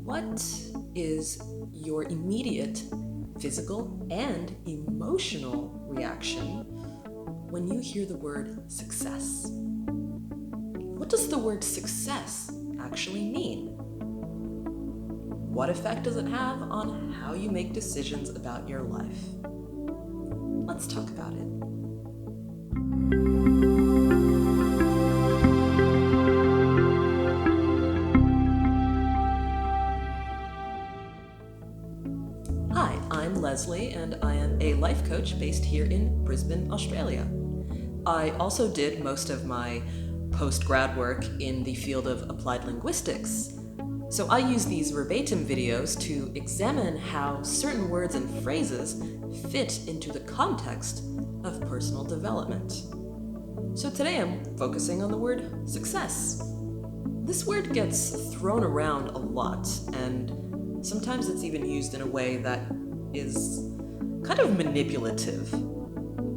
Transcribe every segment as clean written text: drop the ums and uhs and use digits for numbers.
What is your immediate physical and emotional reaction when you hear the word success? What does the word success actually mean? What effect does it have on how you make decisions about your life? Let's talk about it. Hi, I'm Leslie, and I am a life coach based here in Brisbane, Australia. I also did most of my post-grad work in the field of applied linguistics. So I use these verbatim videos to examine how certain words and phrases fit into the context of personal development. So today I'm focusing on the word success. This word gets thrown around a lot, and sometimes it's even used in a way that is kind of manipulative.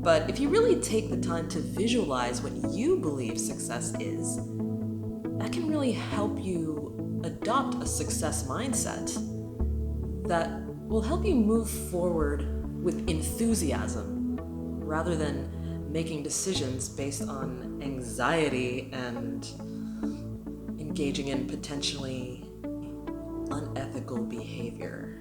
But if you really take the time to visualize what you believe success is, that can really help you adopt a success mindset that will help you move forward with enthusiasm rather than making decisions based on anxiety and engaging in potentially unethical behavior.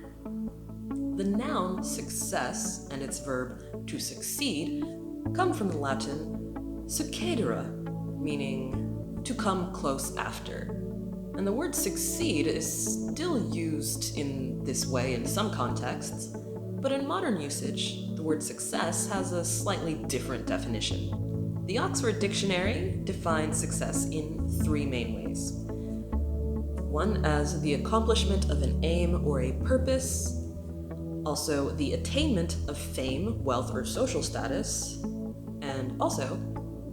The noun success and its verb to succeed come from the Latin succedere, meaning to come close after. And the word succeed is still used in this way in some contexts, but in modern usage, the word success has a slightly different definition. The Oxford Dictionary defines success in three main ways. One as the accomplishment of an aim or a purpose, also the attainment of fame, wealth, or social status, and also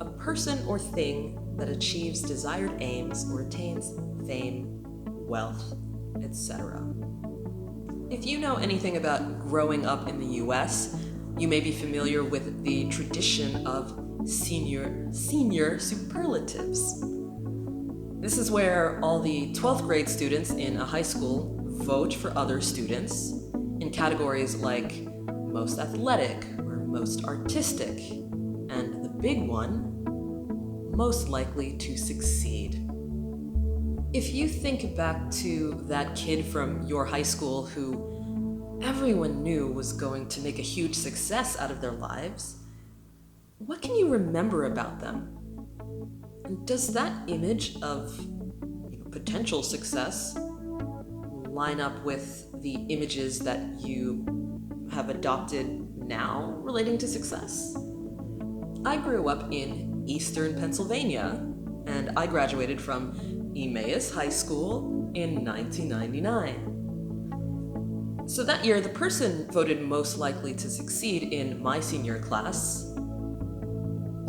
a person or thing that achieves desired aims or attains fame, wealth, etc. If you know anything about growing up in the US, you may be familiar with the tradition of senior superlatives. This is where all the 12th grade students in a high school vote for other students in categories like most athletic or most artistic, and the big one, most likely to succeed. If you think back to that kid from your high school who everyone knew was going to make a huge success out of their lives, what can you remember about them? And does that image of potential success line up with the images that you have adopted now relating to success? I grew up in Eastern Pennsylvania, and I graduated from Emmaus High School in 1999. So that year, the person voted most likely to succeed in my senior class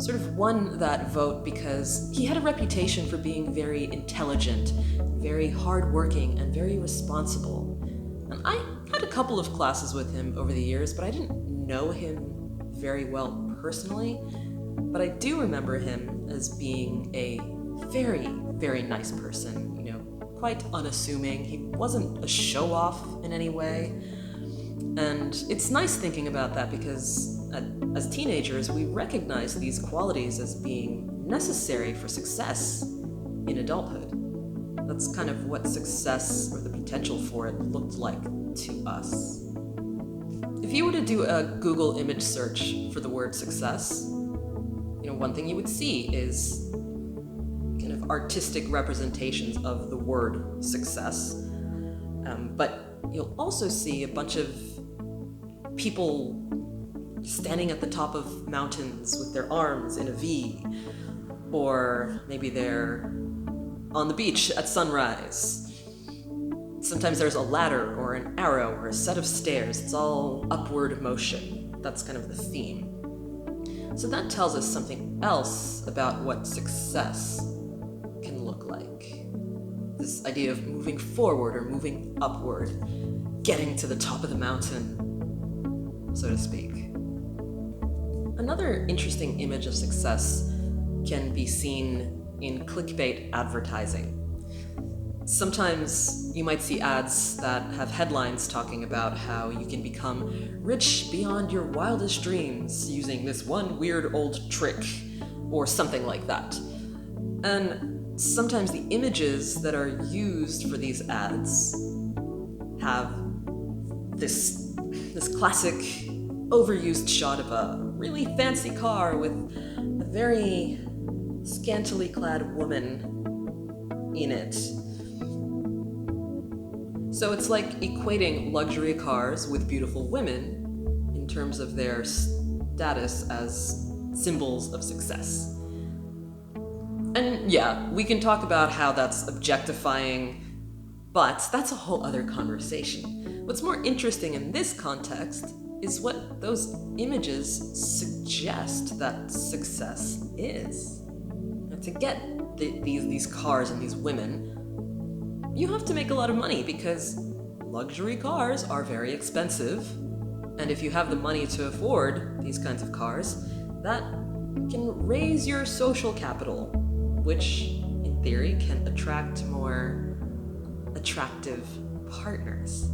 sort of won that vote because he had a reputation for being very intelligent, very hardworking, and very responsible. And I had a couple of classes with him over the years, but I didn't know him very well personally. But I do remember him as being a very, very nice person, quite unassuming. He wasn't a show-off in any way. And it's nice thinking about that because as teenagers, we recognize these qualities as being necessary for success in adulthood. That's kind of what success, or the potential for it, looked like to us. If you were to do a Google image search for the word success, one thing you would see is kind of artistic representations of the word success. But you'll also see a bunch of people standing at the top of mountains with their arms in a V, or maybe they're on the beach at sunrise. Sometimes there's a ladder or an arrow or a set of stairs. It's all upward motion. That's kind of the theme. So that tells us something else about what success can look like. This idea of moving forward or moving upward, getting to the top of the mountain, so to speak. Another interesting image of success can be seen in clickbait advertising. Sometimes you might see ads that have headlines talking about how you can become rich beyond your wildest dreams using this one weird old trick, or something like that. And sometimes the images that are used for these ads have this classic overused shot of a really fancy car with a very scantily clad woman in it. So it's like equating luxury cars with beautiful women in terms of their status as symbols of success. And yeah, we can talk about how that's objectifying, but that's a whole other conversation. What's more interesting in this context is what those images suggest that success is. To get these cars and these women, you have to make a lot of money because luxury cars are very expensive. And if you have the money to afford these kinds of cars, that can raise your social capital, which in theory can attract more attractive partners.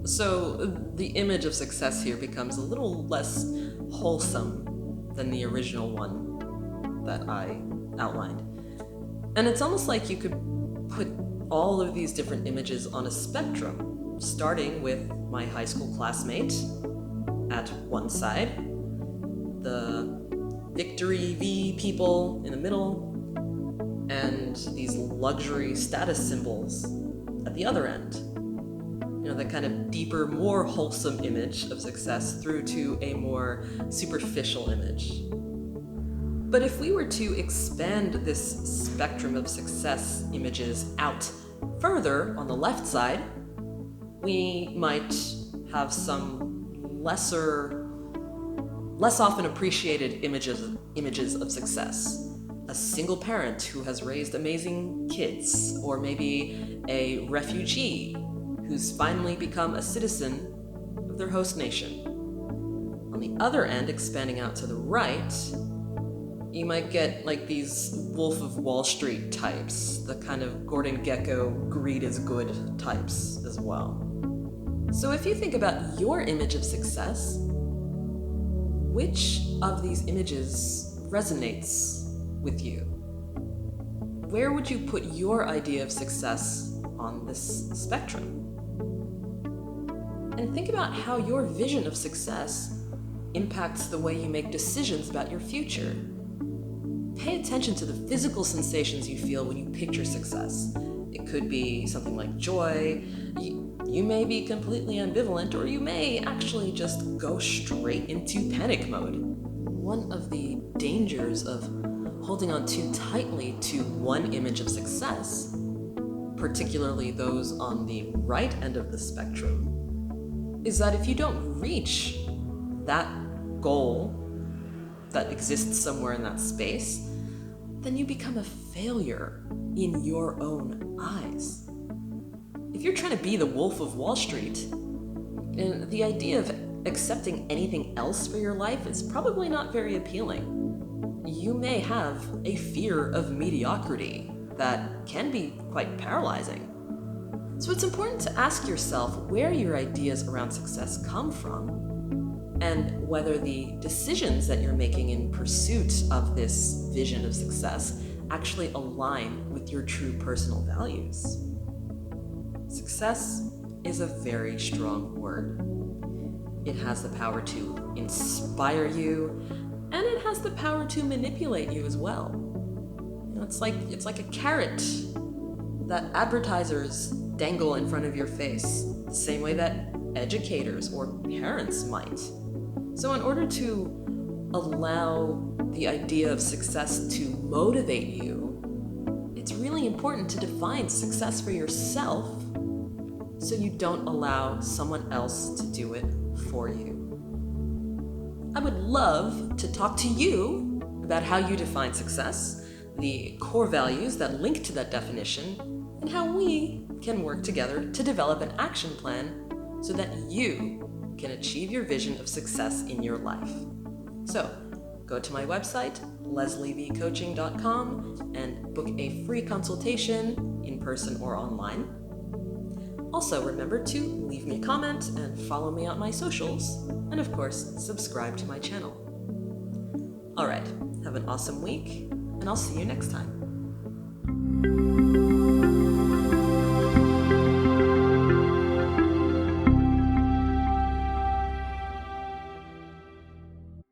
So the image of success here becomes a little less wholesome than the original one that I outlined. And it's almost like you could put all of these different images on a spectrum, starting with my high school classmate at one side, the Victory V people in the middle, and these luxury status symbols at the other end. You know, that kind of deeper, more wholesome image of success through to a more superficial image. But if we were to expand this spectrum of success images out further on the left side, we might have some less often appreciated images of success. A single parent who has raised amazing kids, or maybe a refugee who's finally become a citizen of their host nation. On the other end, expanding out to the right, you might get like these Wolf of Wall Street types, the kind of Gordon Gekko greed is good types as well. So if you think about your image of success, which of these images resonates with you? Where would you put your idea of success on this spectrum? And think about how your vision of success impacts the way you make decisions about your future. Pay attention to the physical sensations you feel when you picture success. It could be something like joy. You may be completely ambivalent, or you may actually just go straight into panic mode. One of the dangers of holding on too tightly to one image of success, particularly those on the right end of the spectrum, is that if you don't reach that goal that exists somewhere in that space, then you become a failure in your own eyes. If you're trying to be the Wolf of Wall Street, and the idea of accepting anything else for your life is probably not very appealing. You may have a fear of mediocrity that can be quite paralyzing. So it's important to ask yourself where your ideas around success come from, and whether the decisions that you're making in pursuit of this vision of success actually align with your true personal values. Success is a very strong word. It has the power to inspire you, and it has the power to manipulate you as well. You know, it's like a carrot that advertisers dangle in front of your face, the same way that educators or parents might. So in order to allow the idea of success to motivate you, it's really important to define success for yourself so you don't allow someone else to do it for you. I would love to talk to you about how you define success, the core values that link to that definition, and how we can work together to develop an action plan so that you can achieve your vision of success in your life. So, go to my website, leslievcoaching.com, and book a free consultation in person or online. Also, remember to leave me a comment and follow me on my socials, and of course, subscribe to my channel. Alright, have an awesome week, and I'll see you next time.